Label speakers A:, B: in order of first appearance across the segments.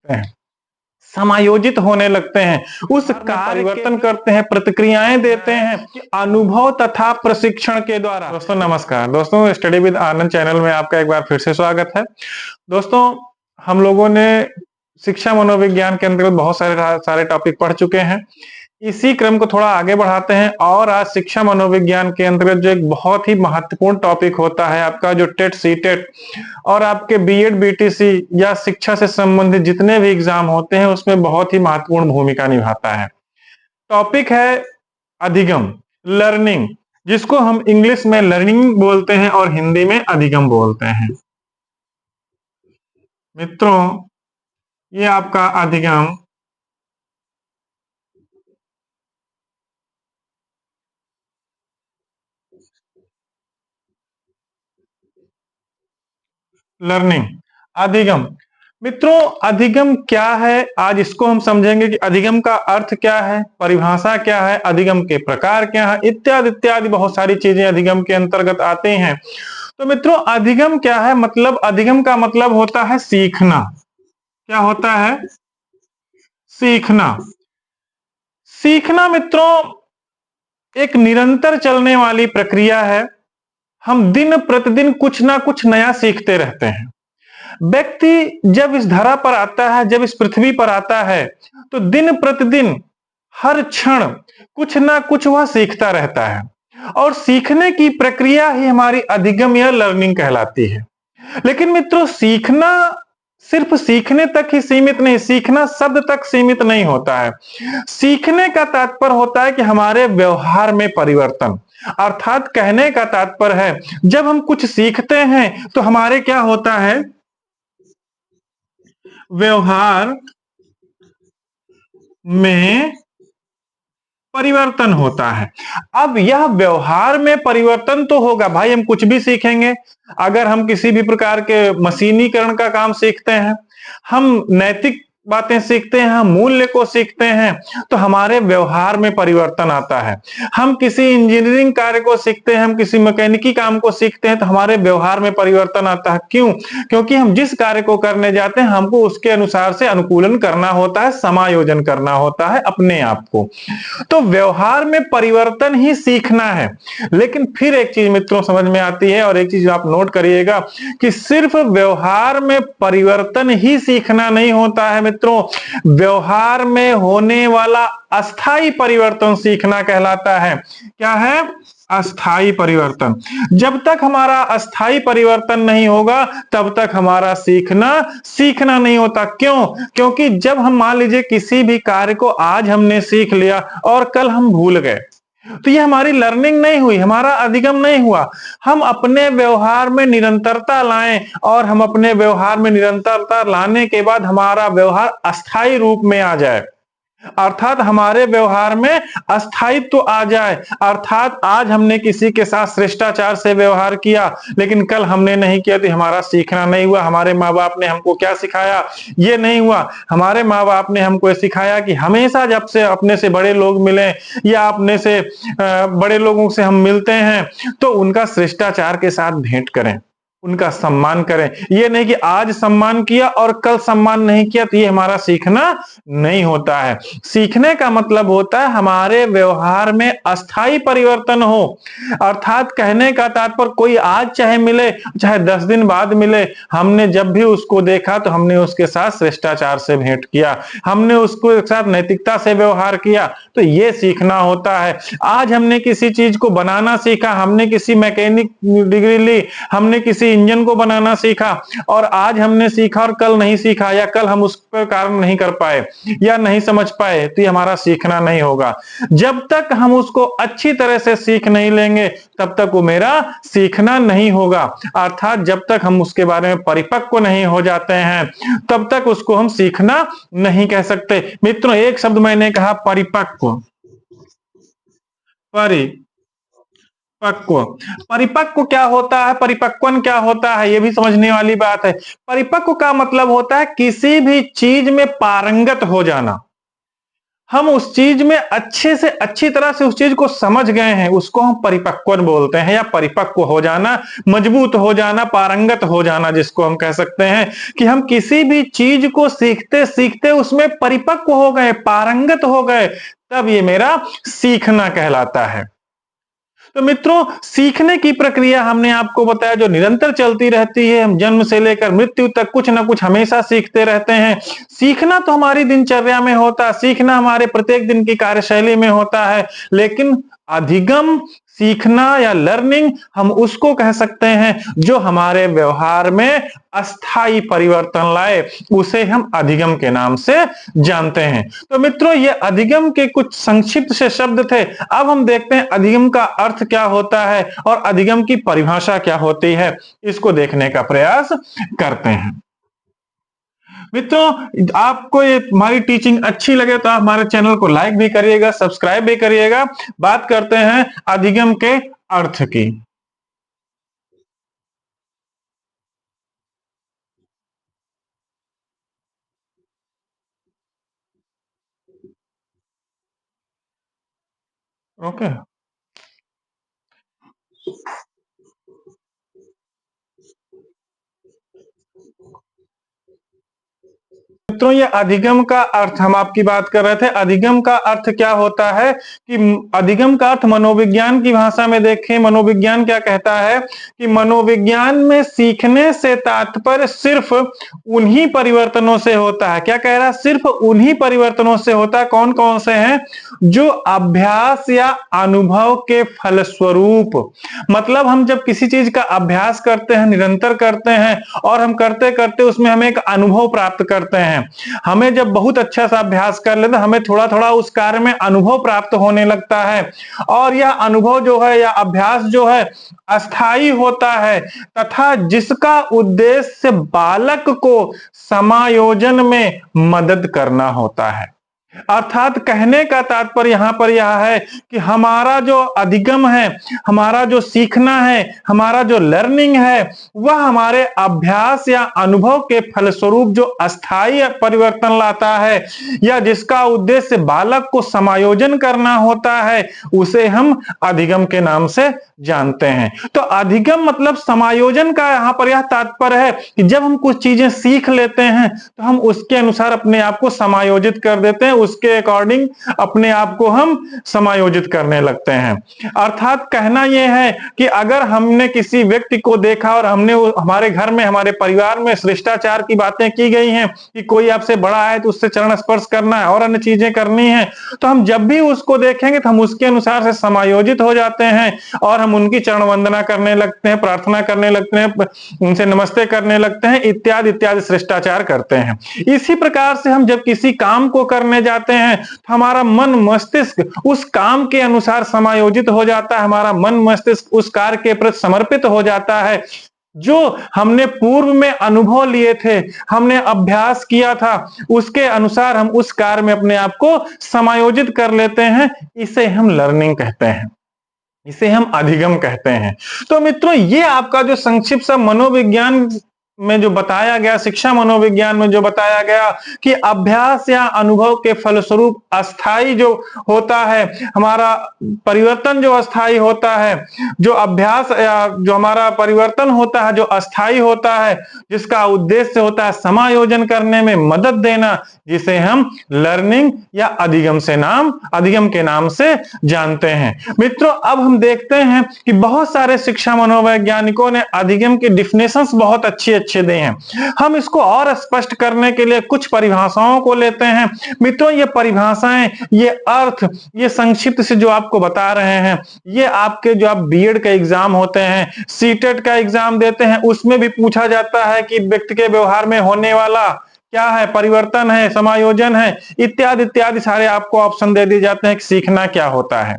A: हैं, समायोजित होने लगते हैं, उस कार्य परिवर्तन करते हैं, प्रतिक्रियाएं देते हैं अनुभव तथा प्रशिक्षण के द्वारा। दोस्तों नमस्कार, दोस्तों स्टडी विद आनंद चैनल में आपका एक बार फिर से स्वागत है। दोस्तों हम लोगों ने शिक्षा मनोविज्ञान के अंतर्गत बहुत सारे टॉपिक पढ़ चुके हैं। इसी क्रम को थोड़ा आगे बढ़ाते हैं और आज शिक्षा मनोविज्ञान के अंतर्गत जो एक बहुत ही महत्वपूर्ण टॉपिक होता है आपका जो टेट सीटेट और आपके बीएड बीटीसी या शिक्षा से संबंधित जितने भी एग्जाम होते हैं उसमें बहुत ही महत्वपूर्ण भूमिका निभाता है। टॉपिक है अधिगम, लर्निंग, जिसको हम इंग्लिश में लर्निंग बोलते हैं और हिंदी में अधिगम बोलते हैं। मित्रों ये आपका अधिगम लर्निंग, अधिगम। मित्रों अधिगम क्या है, आज इसको हम समझेंगे कि अधिगम का अर्थ क्या है, परिभाषा क्या है, अधिगम के प्रकार क्या है, इत्यादि इत्यादि बहुत सारी चीजें अधिगम के अंतर्गत आते हैं। तो मित्रों अधिगम क्या है, मतलब अधिगम का मतलब होता है सीखना। क्या होता है? सीखना। सीखना मित्रों एक निरंतर चलने वाली प्रक्रिया है। हम दिन प्रतिदिन कुछ ना कुछ नया सीखते रहते हैं। व्यक्ति जब इस धरा पर आता है, जब इस पृथ्वी पर आता है, तो दिन प्रतिदिन हर क्षण कुछ ना कुछ वह सीखता रहता है और सीखने की प्रक्रिया ही हमारी अधिगम या लर्निंग कहलाती है। लेकिन मित्रों सीखना सिर्फ सीखने तक ही सीमित नहीं, सीखना शब्द तक सीमित नहीं होता है। सीखने का तात्पर्य होता है कि हमारे व्यवहार में परिवर्तन, अर्थात कहने का तात्पर्य है जब हम कुछ सीखते हैं तो हमारे क्या होता है, व्यवहार में परिवर्तन होता है। अब यह व्यवहार में परिवर्तन तो होगा भाई, हम कुछ भी सीखेंगे। अगर हम किसी भी प्रकार के मशीनीकरण का काम सीखते हैं, हम नैतिक बातें सीखते हैं, हम मूल्य को सीखते हैं, तो हमारे व्यवहार में परिवर्तन आता है। हम किसी इंजीनियरिंग कार्य को सीखते हैं, हम किसी मैकेनिकी काम को सीखते हैं, तो हमारे व्यवहार में परिवर्तन आता है। क्यों? क्योंकि हम जिस कार्य को करने जाते हैं हमको उसके अनुसार से अनुकूलन करना होता है, समायोजन करना होता है अपने आप को। तो व्यवहार में परिवर्तन ही सीखना है। लेकिन फिर एक चीज मित्रों समझ में आती है और एक चीज आप नोट करिएगा कि सिर्फ व्यवहार में परिवर्तन ही सीखना नहीं होता है मित्रों, व्यवहार में होने वाला अस्थाई परिवर्तन सीखना कहलाता है। क्या है? अस्थाई परिवर्तन। जब तक हमारा अस्थाई परिवर्तन नहीं होगा तब तक हमारा सीखना नहीं होता। क्यों? क्योंकि जब हम मान लीजिए किसी भी कार्य को आज हमने सीख लिया और कल हम भूल गए, तो ये हमारी लर्निंग नहीं हुई, हमारा अधिगम नहीं हुआ। हम अपने व्यवहार में निरंतरता लाएं और हम अपने व्यवहार में निरंतरता लाने के बाद हमारा व्यवहार अस्थाई रूप में आ जाए, अर्थात हमारे व्यवहार में अस्थायित्व आ जाए। अर्थात आज हमने किसी के साथ शिष्टाचार से व्यवहार किया लेकिन कल हमने नहीं किया, तो हमारा सीखना नहीं हुआ। हमारे माँ बाप ने हमको क्या सिखाया, ये नहीं हुआ। हमारे माँ बाप ने हमको सिखाया कि हमेशा जब से अपने से बड़े लोग मिले या अपने से बड़े लोगों से हम मिलते हैं तो उनका शिष्टाचार के साथ भेंट करें, उनका सम्मान करें। ये नहीं कि आज सम्मान किया और कल सम्मान नहीं किया, तो ये हमारा सीखना नहीं होता है। सीखने का मतलब होता है हमारे व्यवहार में अस्थाई परिवर्तन हो, अर्थात कहने का तात्पर्य कोई आज चाहे मिले चाहे 10 दिन बाद मिले, हमने जब भी उसको देखा तो हमने उसके साथ शिष्टाचार से भेंट किया, हमने उसको साथ नैतिकता से व्यवहार किया, तो ये सीखना होता है। आज हमने किसी चीज को बनाना सीखा, हमने किसी मैकेनिक डिग्री ली, हमने किसी इंजन को बनाना सीखा और आज हमने सीखा और कल नहीं सीखा या कल हम उस पर कार्य नहीं कर पाए या नहीं समझ पाए, तो ये हमारा सीखना नहीं होगा। जब तक हम उसको अच्छी तरह से सीख नहीं लेंगे तब तक वो मेरा सीखना नहीं होगा। अर्थात जब तक हम उसके बारे में परिपक्व नहीं हो जाते हैं तब तक उसको हम सीखना नहीं कह सकते। मित्रों एक शब्द मैंने कहा परिपक्व, परिपक्व। परिपक्व क्या होता है, परिपक्वन क्या होता है, यह भी समझने वाली बात है। परिपक्व का मतलब होता है किसी भी चीज में पारंगत हो जाना। हम उस चीज में अच्छे से अच्छी तरह से उस चीज को समझ गए हैं, उसको हम परिपक्व बोलते हैं, या परिपक्व हो जाना, मजबूत हो जाना, पारंगत हो जाना, जिसको हम कह सकते हैं कि हम किसी भी चीज को सीखते सीखते उसमें परिपक्व हो गए, पारंगत हो गए, तब ये मेरा सीखना कहलाता है। तो मित्रों, सीखने की प्रक्रिया हमने आपको बताया जो निरंतर चलती रहती है। हम जन्म से लेकर मृत्यु तक कुछ ना कुछ हमेशा सीखते रहते हैं। सीखना तो हमारी दिनचर्या में होता है, सीखना हमारे प्रत्येक दिन की कार्यशैली में होता है, लेकिन अधिगम सीखना या लर्निंग हम उसको कह सकते हैं जो हमारे व्यवहार में अस्थाई परिवर्तन लाए, उसे हम अधिगम के नाम से जानते हैं। तो मित्रों, ये अधिगम के कुछ संक्षिप्त से शब्द थे। अब हम देखते हैं अधिगम का अर्थ क्या होता है और अधिगम की परिभाषा क्या होती है, इसको देखने का प्रयास करते हैं। मित्रों, आपको ये हमारी टीचिंग अच्छी लगे तो आप हमारे चैनल को लाइक भी करिएगा, सब्सक्राइब भी करिएगा। बात करते हैं अधिगम के अर्थ की। ओके। मित्रों, ये अधिगम का अर्थ हम आपकी बात कर रहे थे। अधिगम का अर्थ क्या होता है कि अधिगम का अर्थ मनोविज्ञान की भाषा में देखें, मनोविज्ञान क्या कहता है कि मनोविज्ञान में सीखने से तात्पर्य सिर्फ उन्हीं परिवर्तनों से होता है। क्या कह रहा है? सिर्फ उन्हीं परिवर्तनों से होता है। कौन कौन से हैं? जो अभ्यास या अनुभव के फलस्वरूप, मतलब हम जब किसी चीज का अभ्यास करते हैं, निरंतर करते हैं, और हम करते करते उसमें हमें एक अनुभव प्राप्त करते हैं। हमें जब बहुत अच्छा सा अभ्यास कर लेते हैं, हमें थोड़ा थोड़ा उस कार्य में अनुभव प्राप्त होने लगता है, और यह अनुभव जो है या अभ्यास जो है अस्थाई होता है, तथा जिसका उद्देश्य बालक को समायोजन में मदद करना होता है। अर्थात कहने का तात्पर्य यहां पर यह है कि हमारा जो अधिगम है, हमारा जो सीखना है, हमारा जो लर्निंग है, वह हमारे अभ्यास या अनुभव के फलस्वरूप जो अस्थाई परिवर्तन लाता है, या जिसका उद्देश्य बालक को समायोजन करना होता है, उसे हम अधिगम के नाम से जानते हैं। तो अधिगम मतलब समायोजन का यहां पर यह तात्पर्य है कि जब हम कुछ चीजें सीख लेते हैं तो हम उसके अनुसार अपने आप को समायोजित कर देते हैं, उसके अकॉर्डिंग अपने आप को हम समायोजित करने लगते हैं। अर्थात कहना यह है कि अगर हमने किसी व्यक्ति को देखा और हमने हमारे घर में, हमारे परिवार में शिष्टाचार की बातें की गई हैं कि कोई आपसे बड़ा है तो उससे चरण स्पर्श करना है और अन्य चीजें करनी है, तो हम जब भी उसको देखेंगे तो हम उसके अनुसार से समायोजित हो जाते हैं और हम उनकी चरण वंदना करने लगते हैं, प्रार्थना करने लगते हैं, उनसे नमस्ते करने लगते हैं, इत्यादि इत्यादि शिष्टाचार करते हैं। इसी प्रकार से हम जब किसी काम को करने जाते हैं तो हमारा मन मस्तिष्क उस काम के अनुसार समायोजित हो जाता है, हमारा मन मस्तिष्क उस कार्य के प्रति समर्पित हो जाता है। जो हमने पूर्व में अनुभव लिए थे, हमने अभ्यास किया था, उसके अनुसार हम उस कार्य में अपने आप को समायोजित कर लेते हैं। इसे हम लर्निंग कहते हैं, इसे हम अधिगम कहते हैं। तो मित्रों, ये आपका जो संक्षिप्त सा मनोविज्ञान में जो बताया गया, शिक्षा मनोविज्ञान में जो बताया गया कि अभ्यास या अनुभव के फलस्वरूप अस्थाई जो होता है, हमारा परिवर्तन जो अस्थाई होता है, जो अभ्यास या जो हमारा परिवर्तन होता है जो अस्थाई होता है, जिसका उद्देश्य होता है समायोजन करने में मदद देना, जिसे हम लर्निंग या अधिगम के नाम से जानते हैं। मित्रों, अब हम देखते हैं कि बहुत सारे शिक्षा मनोवैज्ञानिकों ने अधिगम की डिफिनेशंस बहुत अच्छे अच्छे दिए हैं। हम इसको और स्पष्ट करने के लिए कुछ परिभाषाओं को लेते हैं। मित्रों, ये परिभाषाएं, ये अर्थ, ये संक्षिप्त से जो आपको बता रहे हैं, ये आपके जो आप बीएड का एग्जाम होते हैं, सीटेट का एग्जाम देते हैं, उसमें भी पूछा जाता है कि व्यक्ति के व्यवहार में होने वाला क्या है, परिवर्तन है, समायोजन है, इत्यादि इत्यादि सारे आपको ऑप्शन दे दिए जाते हैं कि सीखना क्या होता है।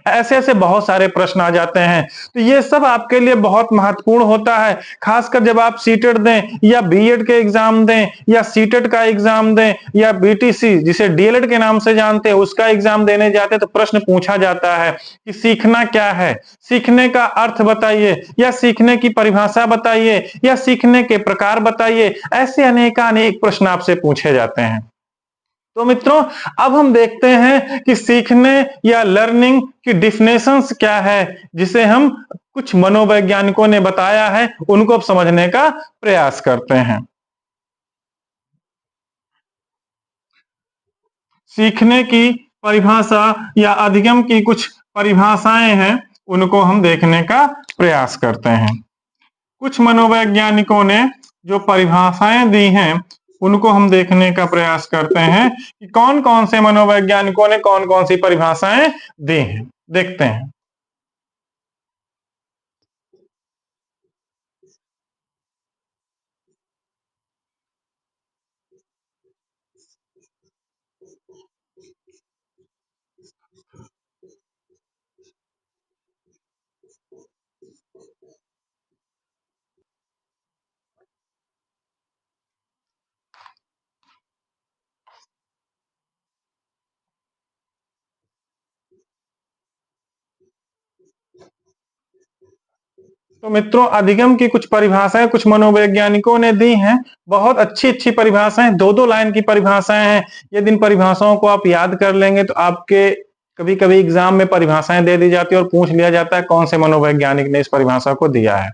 A: ऐसे ऐसे बहुत सारे प्रश्न आ जाते हैं, तो ये सब आपके लिए बहुत महत्वपूर्ण होता है, खासकर जब आप सीटेट दें या बीएड के एग्जाम दें या सीटेट का एग्जाम दें या बीटीसी जिसे डीएलएड के नाम से जानते हैं उसका एग्जाम देने जाते हैं, तो प्रश्न पूछा जाता है कि सीखना क्या है, सीखने का अर्थ बताइए, या सीखने की परिभाषा बताइए, या सीखने के प्रकार बताइए। ऐसे अनेकानेक प्रश्न आपसे पूछे जाते हैं। तो मित्रों, अब हम देखते हैं कि सीखने या लर्निंग की डिफिनेशंस क्या है, जिसे हम कुछ मनोवैज्ञानिकों ने बताया है, उनको अब समझने का प्रयास करते हैं। सीखने की परिभाषा या अधिगम की कुछ परिभाषाएं हैं, उनको हम देखने का प्रयास करते हैं। कुछ मनोवैज्ञानिकों ने जो परिभाषाएं दी हैं, उनको हम देखने का प्रयास करते हैं कि कौन कौन से मनोवैज्ञानिकों ने कौन कौन सी परिभाषाएं दी हैं। देखते हैं। तो मित्रों, अधिगम की कुछ परिभाषाएं कुछ मनोवैज्ञानिकों ने दी हैं। बहुत अच्छी अच्छी परिभाषाएं, दो दो लाइन की परिभाषाएं हैं। यदि इन परिभाषाओं को आप याद कर लेंगे तो आपके कभी कभी एग्जाम में परिभाषाएं दे दी जाती है और पूछ लिया जाता है कौन से मनोवैज्ञानिक ने इस परिभाषा को दिया है।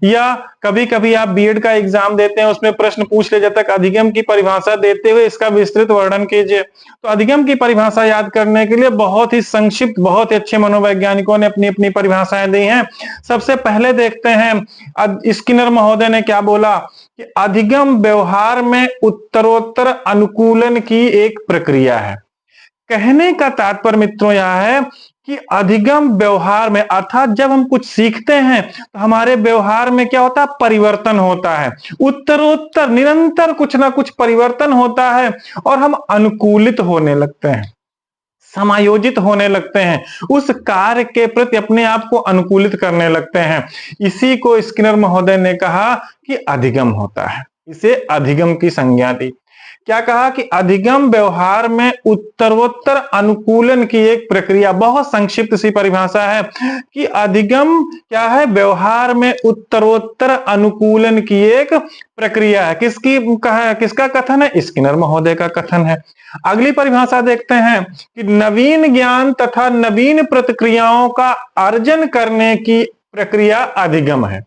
A: या कभी कभी आप बीएड का एग्जाम देते हैं, उसमें प्रश्न पूछ लिया जाता है अधिगम की परिभाषा देते हुए इसका विस्तृत वर्णन कीजिए। तो अधिगम की परिभाषा याद करने के लिए बहुत ही संक्षिप्त, बहुत ही अच्छे मनोवैज्ञानिकों ने अपनी अपनी परिभाषाएं दी हैं। सबसे पहले देखते हैं स्किनर महोदय ने क्या बोला कि अधिगम व्यवहार में उत्तरोत्तर अनुकूलन की एक प्रक्रिया है। कहने का तात्पर्य मित्रों यह है कि अधिगम व्यवहार में, अर्थात जब हम कुछ सीखते हैं तो हमारे व्यवहार में क्या होता है, परिवर्तन होता है। उत्तरोत्तर निरंतर कुछ ना कुछ परिवर्तन होता है और हम अनुकूलित होने लगते हैं, समायोजित होने लगते हैं, उस कार्य के प्रति अपने आप को अनुकूलित करने लगते हैं। इसी को स्किनर महोदय ने कहा कि अधिगम होता है। इसे अधिगम की संज्ञा दी। क्या कहा कि अधिगम व्यवहार में उत्तरोत्तर अनुकूलन की एक प्रक्रिया। बहुत संक्षिप्त सी परिभाषा है कि अधिगम क्या है, व्यवहार में उत्तरोत्तर अनुकूलन की एक प्रक्रिया है। किसका कथन है? स्किनर महोदय का कथन है। अगली परिभाषा देखते हैं कि नवीन ज्ञान तथा नवीन प्रतिक्रियाओं का अर्जन करने की प्रक्रिया अधिगम है।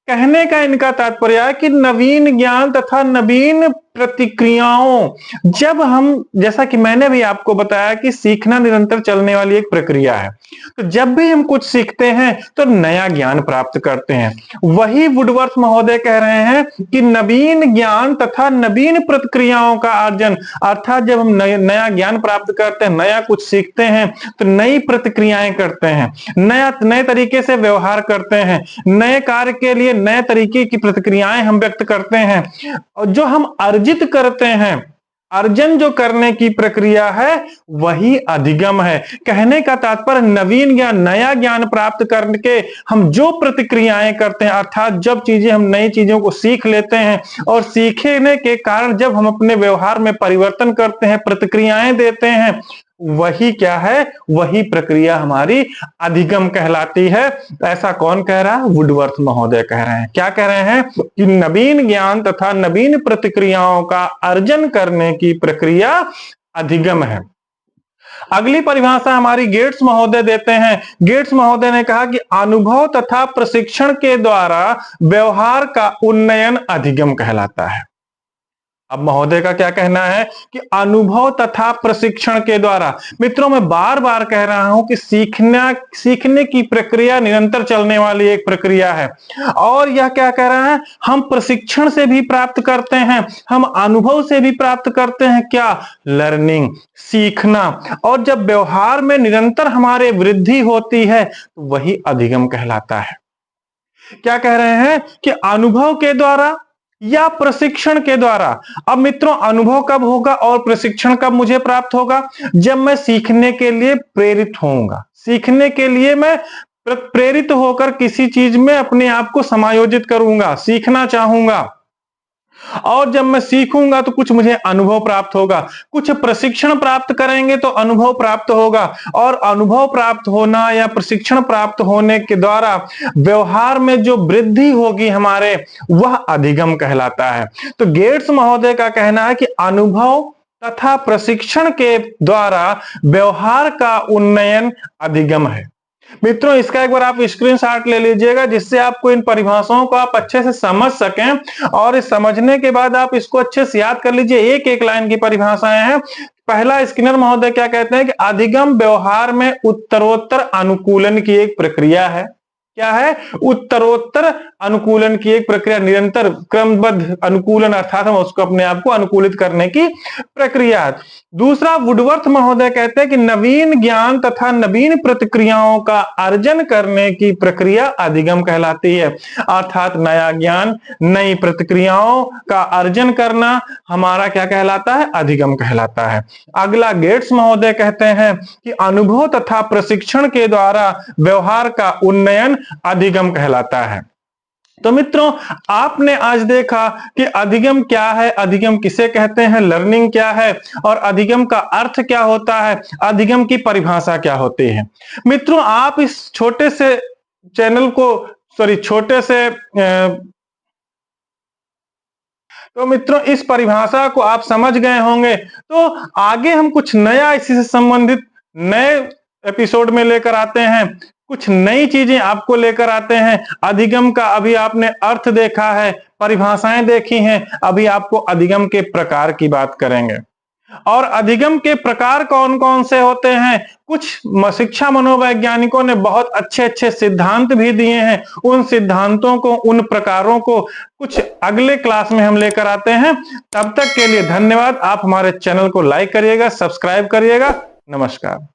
A: कहने का इनका तात्पर्य है कि नवीन ज्ञान तथा नवीन प्रतिक्रियाओं, जब हम, जैसा कि मैंने भी आपको बताया कि सीखना निरंतर चलने वाली एक प्रक्रिया है, तो जब भी हम कुछ सीखते हैं तो नया ज्ञान प्राप्त करते हैं। वही वुडवर्थ महोदय कह रहे हैं कि नवीन ज्ञान तथा नवीन प्रतिक्रियाओं का अर्जन, अर्थात जब हम नया ज्ञान प्राप्त करते हैं, नया कुछ सीखते हैं तो नई प्रतिक्रियाएं करते हैं, नए तरीके से व्यवहार करते हैं, नए कार्य के लिए नए तरीके की प्रतिक्रियाएं हम व्यक्त करते हैं। और जो हम अर्जित करते हैं, अर्जन जो करने की प्रक्रिया है, वही अधिगम है। कहने का तात्पर्य नवीन ज्ञान, नया ज्ञान प्राप्त करके हम जो प्रतिक्रियाएं करते हैं, अर्थात जब चीजें, हम नई चीजों को सीख लेते हैं और सीखने के कारण जब हम अपने व्यवहार में परिवर्तन करते हैं, प्रतिक्रियाएं देते हैं, वही क्या है, वही प्रक्रिया हमारी अधिगम कहलाती है। ऐसा कौन कह रहा है? वुडवर्थ महोदय कह रहे हैं। क्या कह रहे हैं कि नवीन ज्ञान तथा नवीन प्रतिक्रियाओं का अर्जन करने की प्रक्रिया अधिगम है। अगली परिभाषा हमारी गेट्स महोदय देते हैं। गेट्स महोदय ने कहा कि अनुभव तथा प्रशिक्षण के द्वारा व्यवहार का उन्नयन अधिगम कहलाता है। अब महोदय का क्या कहना है कि अनुभव तथा प्रशिक्षण के द्वारा। मित्रों, मैं बार बार कह रहा हूं कि सीखने की प्रक्रिया निरंतर चलने वाली एक प्रक्रिया है। और यह क्या कह रहा है, हम प्रशिक्षण से भी प्राप्त करते हैं, हम अनुभव से भी प्राप्त करते हैं। क्या? लर्निंग, सीखना। और जब व्यवहार में निरंतर हमारे वृद्धि होती है तो वही अधिगम कहलाता है। क्या कह रहे हैं कि अनुभव के द्वारा या प्रशिक्षण के द्वारा। अब मित्रों, अनुभव कब होगा और प्रशिक्षण कब मुझे प्राप्त होगा? जब मैं सीखने के लिए प्रेरित होऊंगा, सीखने के लिए मैं प्रेरित होकर किसी चीज में अपने आप को समायोजित करूंगा, सीखना चाहूंगा। और जब मैं सीखूंगा तो कुछ मुझे अनुभव प्राप्त होगा, कुछ प्रशिक्षण प्राप्त करेंगे तो अनुभव प्राप्त होगा। और अनुभव प्राप्त होना या प्रशिक्षण प्राप्त होने के द्वारा व्यवहार में जो वृद्धि होगी हमारे, वह अधिगम कहलाता है। तो गेट्स महोदय का कहना है कि अनुभव तथा प्रशिक्षण के द्वारा व्यवहार का उन्नयन अधिगम है। मित्रों, इसका एक बार आप स्क्रीनशॉट ले लीजिएगा, जिससे आपको इन परिभाषाओं को आप अच्छे से समझ सकें, और इस समझने के बाद आप इसको अच्छे से याद कर लीजिए। एक एक लाइन की परिभाषाएं हैं। पहला, स्किनर महोदय क्या कहते हैं कि अधिगम व्यवहार में उत्तरोत्तर अनुकूलन की एक प्रक्रिया है। क्या है? उत्तरोत्तर अनुकूलन की एक प्रक्रिया, निरंतर क्रमबद्ध अनुकूलन, अर्थात हम उसको अपने आप को अनुकूलित करने की प्रक्रिया है। दूसरा, वुडवर्थ महोदय कहते हैं कि नवीन ज्ञान तथा नवीन प्रतिक्रियाओं का अर्जन करने की प्रक्रिया अधिगम कहलाती है। अर्थात नया ज्ञान, नई प्रतिक्रियाओं का अर्जन करना हमारा क्या कहलाता है? अधिगम कहलाता है। अगला, गेट्स महोदय कहते हैं कि अनुभव तथा प्रशिक्षण के द्वारा व्यवहार का उन्नयन अधिगम कहलाता है। तो मित्रों, आपने आज देखा कि अधिगम क्या है, अधिगम किसे कहते हैं, लर्निंग क्या है, और अधिगम का अर्थ क्या होता है, अधिगम की परिभाषा क्या होती है। मित्रों, आप इस छोटे से चैनल को, छोटे से तो मित्रों, इस परिभाषा को आप समझ गए होंगे। तो आगे हम कुछ नया इसी से संबंधित नए एपिसोड में लेकर आते हैं, कुछ नई चीजें आपको लेकर आते हैं। अधिगम का अभी आपने अर्थ देखा है, परिभाषाएं देखी हैं, अभी आपको अधिगम के प्रकार की बात करेंगे। और अधिगम के प्रकार कौन कौन से होते हैं, कुछ शिक्षा मनोवैज्ञानिकों ने बहुत अच्छे अच्छे सिद्धांत भी दिए हैं। उन सिद्धांतों को, उन प्रकारों को कुछ अगले क्लास में हम लेकर आते हैं। तब तक के लिए धन्यवाद। आप हमारे चैनल को लाइक करिएगा, सब्सक्राइब करिएगा। नमस्कार।